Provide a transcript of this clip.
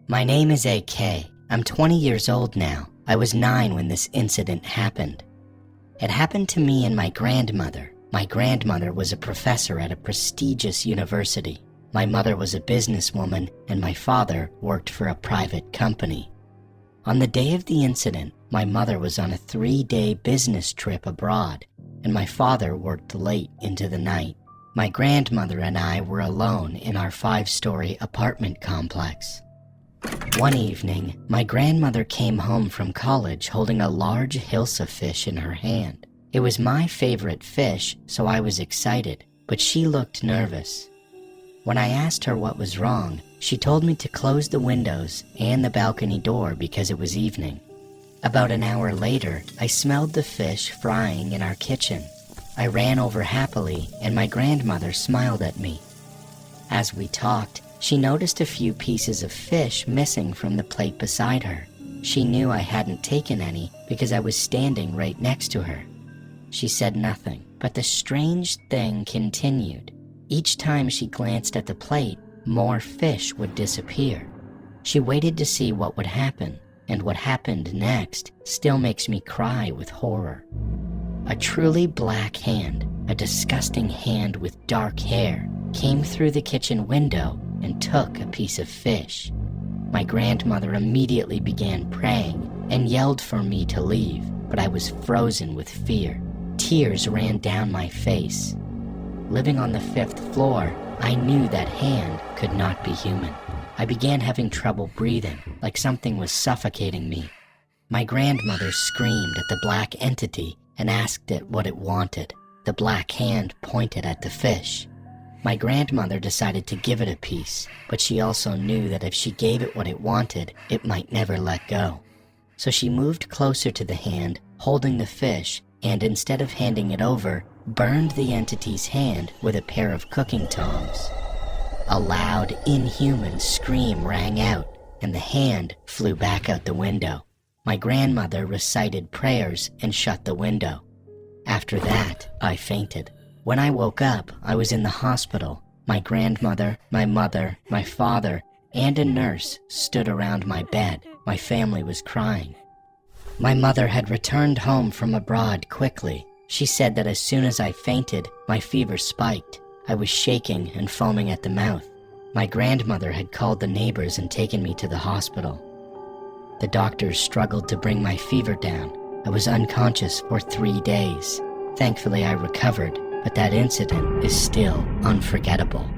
My name is AK. I'm 20 years old now. I was 9 when this incident happened. It happened to me and my grandmother. My grandmother was a professor at a prestigious university. My mother was a businesswoman, and my father worked for a private company. On the day of the incident, my mother was on a 3-day business trip abroad, and my father worked late into the night. My grandmother and I were alone in our 5-story apartment complex. One evening, my grandmother came home from college holding a large Hilsa fish in her hand. It was my favorite fish, so I was excited, but she looked nervous. When I asked her what was wrong, she told me to close the windows and the balcony door because it was evening. About an hour later, I smelled the fish frying in our kitchen. I ran over happily, and my grandmother smiled at me. As we talked, she noticed a few pieces of fish missing from the plate beside her. She knew I hadn't taken any because I was standing right next to her. She said nothing, but the strange thing continued. Each time she glanced at the plate, more fish would disappear. She waited to see what would happen, and what happened next still makes me cry with horror. A truly black hand, a disgusting hand with dark hair, came through the kitchen window and took a piece of fish. My grandmother immediately began praying and yelled for me to leave, but I was frozen with fear. Tears ran down my face. Living on the 5th floor, I knew that hand could not be human. I began having trouble breathing, like something was suffocating me. My grandmother screamed at the black entity and asked it what it wanted. The black hand pointed at the fish. My grandmother decided to give it a piece, but she also knew that if she gave it what it wanted, it might never let go. So she moved closer to the hand, holding the fish, and instead of handing it over, burned the entity's hand with a pair of cooking tongs. A loud, inhuman scream rang out, and the hand flew back out the window. My grandmother recited prayers and shut the window. After that, I fainted. When I woke up, I was in the hospital. My grandmother, my mother, my father, and a nurse stood around my bed. My family was crying. My mother had returned home from abroad quickly. She said that as soon as I fainted, my fever spiked. I was shaking and foaming at the mouth. My grandmother had called the neighbors and taken me to the hospital. The doctors struggled to bring my fever down. I was unconscious for 3 days. Thankfully, I recovered, but that incident is still unforgettable.